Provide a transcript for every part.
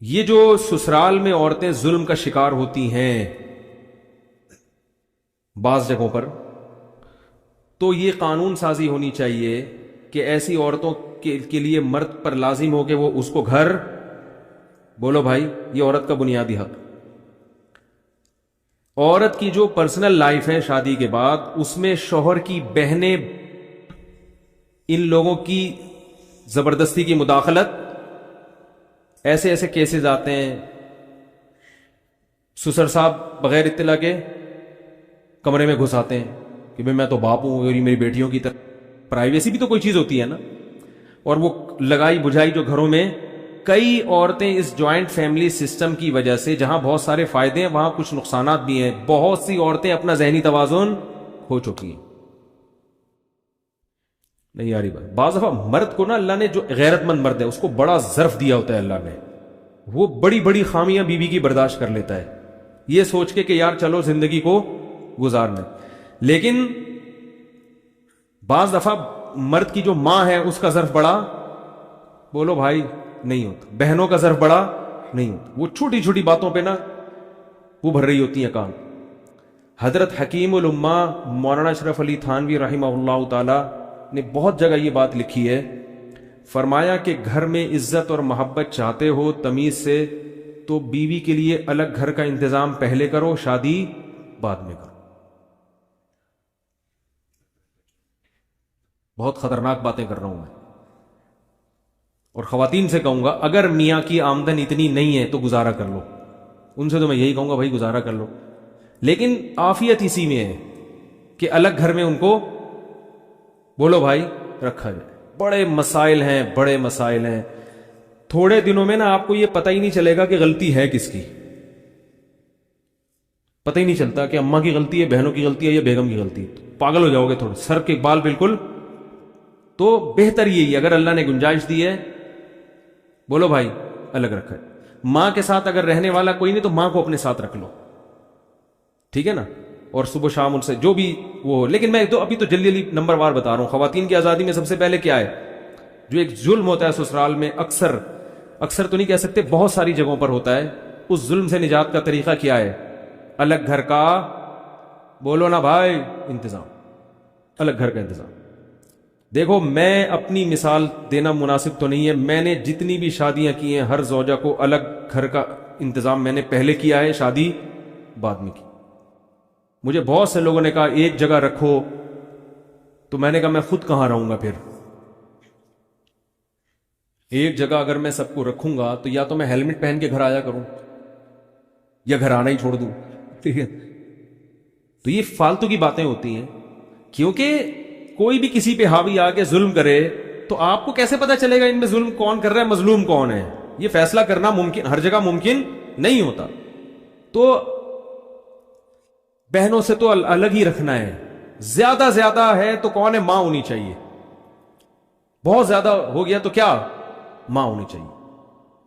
یہ جو سسرال میں عورتیں ظلم کا شکار ہوتی ہیں بعض جگہوں پر، تو یہ قانون سازی ہونی چاہیے کہ ایسی عورتوں کے لیے مرد پر لازم ہو کہ وہ اس کو گھر، بولو بھائی، یہ عورت کا بنیادی حق۔ عورت کی جو پرسنل لائف ہے شادی کے بعد، اس میں شوہر کی بہنیں، ان لوگوں کی زبردستی کی مداخلت، ایسے ایسے کیسز آتے ہیں، سسر صاحب بغیر اطلاع کے کمرے میں گھس آتے ہیں کہ میں تو باپ ہوں اور یہ میری بیٹیوں کی طرح، پرائیویسی بھی تو کوئی چیز ہوتی ہے نا۔ اور وہ لگائی بجھائی جو گھروں میں، کئی عورتیں اس جوائنٹ فیملی سسٹم کی وجہ سے، جہاں بہت سارے فائدے ہیں وہاں کچھ نقصانات بھی ہیں، بہت سی عورتیں اپنا ذہنی توازن کھو چکی ہیں۔ نہیں آ رہی بات؟ بعض دفعہ مرد کو نا اللہ نے، جو غیرت مند مرد ہے اس کو بڑا ظرف دیا ہوتا ہے اللہ نے، وہ بڑی بڑی خامیاں بیوی کی برداشت کر لیتا ہے، یہ سوچ کے کہ یار چلو زندگی کو گزارنا۔ لیکن بعض دفعہ مرد کی جو ماں ہے اس کا ظرف بڑا، بولو بھائی، نہیں ہوتا، بہنوں کا ظرف بڑا نہیں ہوتا، وہ چھوٹی چھوٹی باتوں پہ نا وہ بھر رہی ہوتی ہیں کان۔ حضرت حکیم الامہ مولانا اشرف علی تھانوی رحمہ اللہ تعالی نے بہت جگہ یہ بات لکھی ہے، فرمایا کہ گھر میں عزت اور محبت چاہتے ہو تمیز سے، تو بیوی کے لیے الگ گھر کا انتظام پہلے کرو، شادی بعد میں کرو۔ بہت خطرناک باتیں کر رہا ہوں میں، اور خواتین سے کہوں گا اگر میاں کی آمدن اتنی نہیں ہے تو گزارا کر لو، ان سے تو میں یہی کہوں گا بھائی گزارا کر لو، لیکن عافیت اسی میں ہے کہ الگ گھر میں ان کو، بولو بھائی، رکھا جائے۔ بڑے مسائل ہیں، بڑے مسائل ہیں، تھوڑے دنوں میں نا آپ کو یہ پتہ ہی نہیں چلے گا کہ غلطی ہے کس کی، پتہ ہی نہیں چلتا کہ اماں کی غلطی ہے، بہنوں کی غلطی ہے، یا بیگم کی غلطی ہے، پاگل ہو جاؤ گے تھوڑے، سر کے بال بالکل۔ تو بہتر یہی، اگر اللہ نے گنجائش دی ہے، بولو بھائی، الگ رکھا ہے۔ ماں کے ساتھ اگر رہنے والا کوئی نہیں تو ماں کو اپنے ساتھ رکھ لو، ٹھیک ہے نا، اور صبح شام ان سے جو بھی وہ ہو۔ لیکن میں تو ابھی تو جلدی جلدی نمبر وار بتا رہا ہوں۔ خواتین کی آزادی میں سب سے پہلے کیا ہے؟ جو ایک ظلم ہوتا ہے سسرال میں، اکثر تو نہیں کہہ سکتے، بہت ساری جگہوں پر ہوتا ہے، اس ظلم سے نجات کا طریقہ کیا ہے؟ الگ گھر کا، بولو نا بھائی، انتظام، الگ گھر کا انتظام۔ دیکھو، میں اپنی مثال دینا مناسب تو نہیں ہے، میں نے جتنی بھی شادیاں کی ہیں ہر زوجہ کو الگ گھر کا انتظام میں نے پہلے کیا ہے، شادی بعد میں کی۔ مجھے بہت سے لوگوں نے کہا ایک جگہ رکھو، تو میں نے کہا میں خود کہاں رہوں گا پھر؟ ایک جگہ اگر میں سب کو رکھوں گا تو یا تو میں ہیلمٹ پہن کے گھر آیا کروں، یا گھر آنا ہی چھوڑ دوں، ٹھیک ہے؟ تو یہ فالتو کی باتیں ہوتی ہیں، کیونکہ کوئی بھی کسی پہ حاوی آ کے ظلم کرے تو آپ کو کیسے پتا چلے گا ان میں ظلم کون کر رہا ہے، مظلوم کون ہے؟ یہ فیصلہ کرنا ممکن، ہر جگہ ممکن نہیں ہوتا۔ تو بہنوں سے تو الگ ہی رکھنا ہے، زیادہ ہے تو کون ہے؟ ماں ہونی چاہیے، بہت زیادہ ہو گیا تو کیا؟ ماں ہونی چاہیے۔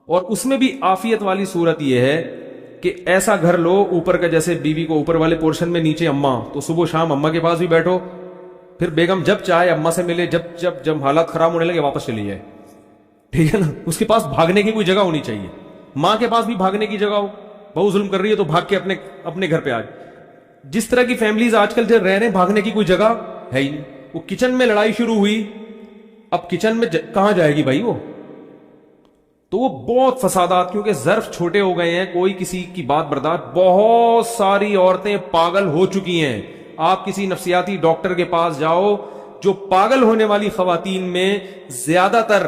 اور اس میں بھی عافیت والی صورت یہ ہے کہ ایسا گھر لو اوپر کا، جیسے بیوی کو اوپر والے پورشن میں، نیچے اماں، تو صبح شام اماں کے پاس بھی بیٹھو، پھر بیگم جب چاہے اماں سے ملے، جب حالات خراب ہونے لگے واپس چلی جائے، ٹھیک ہے نا؟ اس کے پاس بھاگنے کی کوئی جگہ ہونی چاہیے، ماں کے پاس بھی بھاگنے کی جگہ ہو، بہو ظلم کر رہی ہے تو بھاگ کے اپنے گھر پہ آ جائے۔ جس طرح کی فیملیز آج کل جو رہ رہے ہیں، بھاگنے کی کوئی جگہ ہے ہی نہیں۔ وہ کچن میں لڑائی شروع ہوئی، اب کچن میں کہاں جائے گی بھائی وہ؟ تو وہ بہت فسادات، کیونکہ ظرف چھوٹے ہو گئے ہیں، کوئی کسی کی بات برداشت، بہت ساری عورتیں پاگل ہو چکی ہیں۔ آپ کسی نفسیاتی ڈاکٹر کے پاس جاؤ، جو پاگل ہونے والی خواتین میں زیادہ تر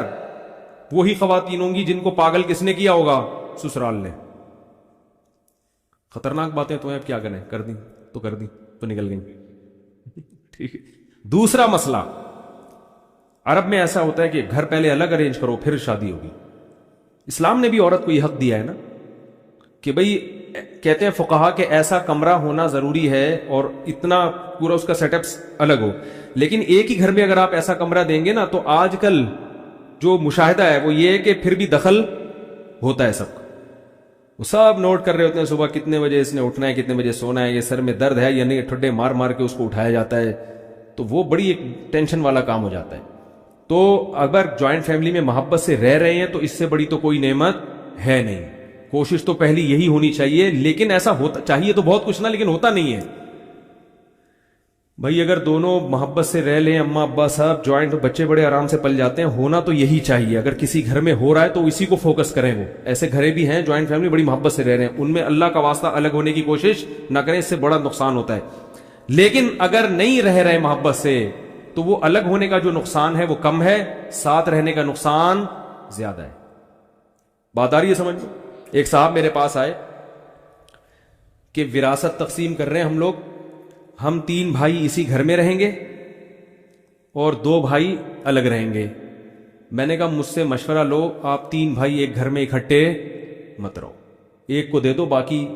وہی خواتین ہوں گی جن کو پاگل کس نے کیا ہوگا؟ سسرال نے۔ خطرناک باتیں تو ہیں، اب کیا کریں، کر دی تو نکل گئی، ٹھیک ہے۔ دوسرا مسئلہ، عرب میں ایسا ہوتا ہے کہ گھر پہلے الگ ارینج کرو پھر شادی ہوگی۔ اسلام نے بھی عورت کو یہ حق دیا ہے نا کہ بھئی، کہتے ہیں فقہا کہ ایسا کمرہ ہونا ضروری ہے اور اتنا پورا اس کا سیٹ اپ الگ ہو، لیکن ایک ہی گھر میں اگر آپ ایسا کمرہ دیں گے نا تو آج کل جو مشاہدہ ہے وہ یہ ہے کہ پھر بھی دخل ہوتا ہے سب کا، وہ سب نوٹ کر رہے ہوتے ہیں صبح کتنے بجے اس نے اٹھنا ہے، کتنے بجے سونا ہے، یہ سر میں درد ہے یا نہیں، ٹھڈے مار مار کے اس کو اٹھایا جاتا ہے، تو وہ بڑی ایک ٹینشن والا کام ہو جاتا ہے۔ تو اگر جوائنٹ فیملی میں محبت سے رہ رہے ہیں تو اس سے بڑی تو کوئی نعمت ہے نہیں۔ کوشش تو پہلی یہی ہونی چاہیے، لیکن ایسا ہوتا چاہیے تو بہت کچھ نہ، لیکن ہوتا نہیں ہے بھائی. اگر دونوں محبت سے رہ لیں، اماں ابا صاحب جوائنٹ، بچے بڑے آرام سے پل جاتے ہیں. ہونا تو یہی چاہیے. اگر کسی گھر میں ہو رہا ہے تو اسی کو فوکس کریں. وہ ایسے گھریں بھی ہیں جوائنٹ فیملی بڑی محبت سے رہ رہے ہیں، ان میں اللہ کا واسطہ الگ ہونے کی کوشش نہ کریں، اس سے بڑا نقصان ہوتا ہے. لیکن اگر نہیں رہ رہے محبت سے تو وہ الگ ہونے کا جو نقصان ہے وہ کم ہے، ساتھ رہنے کا نقصان زیادہ ہے. بات آ رہی ہے سمجھ میں؟ ایک صاحب میرے پاس آئے کہ وراثت تقسیم کر رہے ہیں ہم لوگ، ہم 3 بھائی اسی گھر میں رہیں گے اور 2 بھائی الگ رہیں گے. میں نے کہا مجھ سے مشورہ لو، آپ 3 بھائی ایک گھر میں اکٹھے مت رہو، ایک کو دے دو، باقی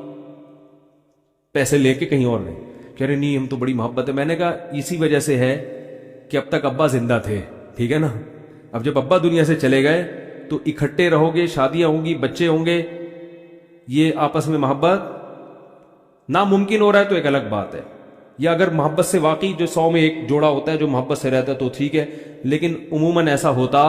پیسے لے کے کہیں اور رہیں. کہہ رہے نہیں ہم تو بڑی محبت ہے. میں نے کہا اسی وجہ سے ہے کہ اب تک ابا زندہ تھے، ٹھیک ہے نا. اب جب ابا دنیا سے چلے گئے تو اکٹھے رہو گے، شادیاں ہوں گی، بچے ہوں گے، یہ آپس میں محبت ناممکن ہو رہا ہے تو ایک الگ بات ہے. یا اگر محبت سے واقعی جو 100 میں ایک جوڑا ہوتا ہے جو محبت سے رہتا ہے تو ٹھیک ہے، لیکن عموماً ایسا ہوتا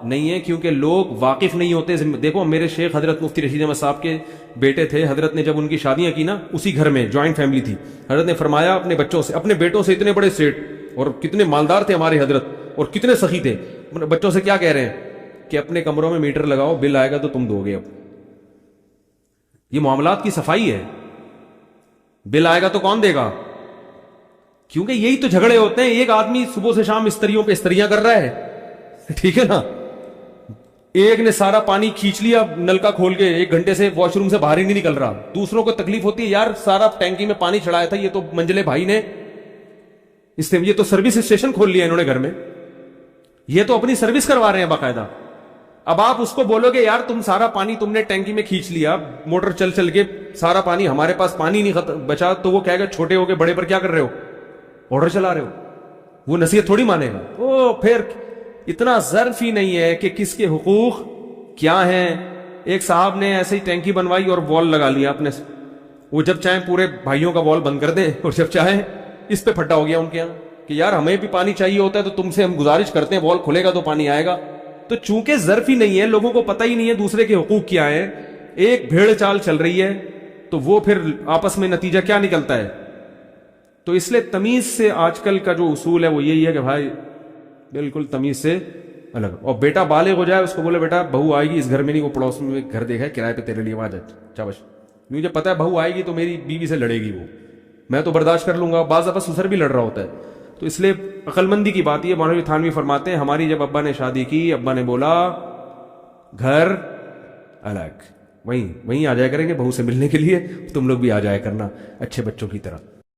نہیں ہے کیونکہ لوگ واقف نہیں ہوتے. دیکھو میرے شیخ حضرت مفتی رشید احمد صاحب کے بیٹے تھے، حضرت نے جب ان کی شادیاں کی نا، اسی گھر میں جوائنٹ فیملی تھی، حضرت نے فرمایا اپنے بچوں سے، اپنے بیٹوں سے، اتنے بڑے سیٹ اور کتنے مالدار تھے ہمارے حضرت اور کتنے سخی تھے، بچوں سے کیا کہہ رہے ہیں کہ اپنے کمروں میں میٹر لگاؤ، بل آئے گا تو تم دو گے. اب یہ معاملات کی صفائی ہے. بل آئے گا تو کون دے گا؟ کیونکہ یہی تو جھگڑے ہوتے ہیں. ایک آدمی صبح سے شام استریوں پہ استریاں کر رہا ہے، ٹھیک ہے نا. ایک نے سارا پانی کھینچ لیا نلکا کھول کے، 1 گھنٹے سے واش روم سے باہر ہی نہیں نکل رہا. دوسروں کو تکلیف ہوتی ہے، یار سارا ٹینکی میں پانی چڑھایا تھا، یہ تو منجلے بھائی نے یہ تو سروس اسٹیشن کھول لیا انہوں نے گھر میں، یہ تو اپنی سروس کروا رہے ہیں باقاعدہ. اب آپ اس کو بولو گے یار تم سارا پانی تم نے ٹینکی میں کھینچ لیا، موٹر چل چل کے سارا پانی، ہمارے پاس پانی نہیں بچا، تو وہ کہے گا چھوٹے ہو کے بڑے پر کیا کر رہے ہو، آرڈر چلا رہے ہو. وہ نصیحت تھوڑی مانے گا. او پھر اتنا ظرف ہی نہیں ہے کہ کس کے حقوق کیا ہیں. ایک صاحب نے ایسے ہی ٹینکی بنوائی اور وال لگا لیا اپنے، وہ جب چاہیں پورے بھائیوں کا وال بند کر دیں اور جب چاہیں اس پہ پھٹا ہو گیا ان کے یہاں کہ یار ہمیں بھی پانی چاہیے ہوتا ہے تو تم سے ہم گزارش کرتے ہیں وال کھلے گا تو پانی آئے گا. تو چونکہ ظرف ہی نہیں ہے، لوگوں کو پتہ ہی نہیں ہے دوسرے کے حقوق کیا ہیں، ایک بھیڑ چال چل رہی ہے، تو وہ پھر آپس میں نتیجہ کیا نکلتا ہے. تو اس لیے تمیز سے آج کل کا جو اصول ہے وہ یہی ہے کہ بھائی بالکل تمیز سے الگ. اور بیٹا بالغ ہو جائے، اس کو بولے بیٹا بہو آئے گی اس گھر میں نہیں، وہ پڑوس میں گھر دیکھا ہے کرائے پہ تیرے لیے وہاں جا چاوش، مجھے پتا ہے بہو آئے گی تو میری بیوی سے لڑے گی، وہ میں تو برداشت کر لوں گا. بعض دفعہ سسر بھی لڑ رہا ہوتا ہے. تو اس لیے عقل مندی کی بات یہ، مولوی تھانوی فرماتے ہیں ہماری جب ابا نے شادی کی، ابا نے بولا گھر الگ، وہیں آ جایا کریں گے بہو سے ملنے کے لیے، تم لوگ بھی آ جایا کرنا اچھے بچوں کی طرح.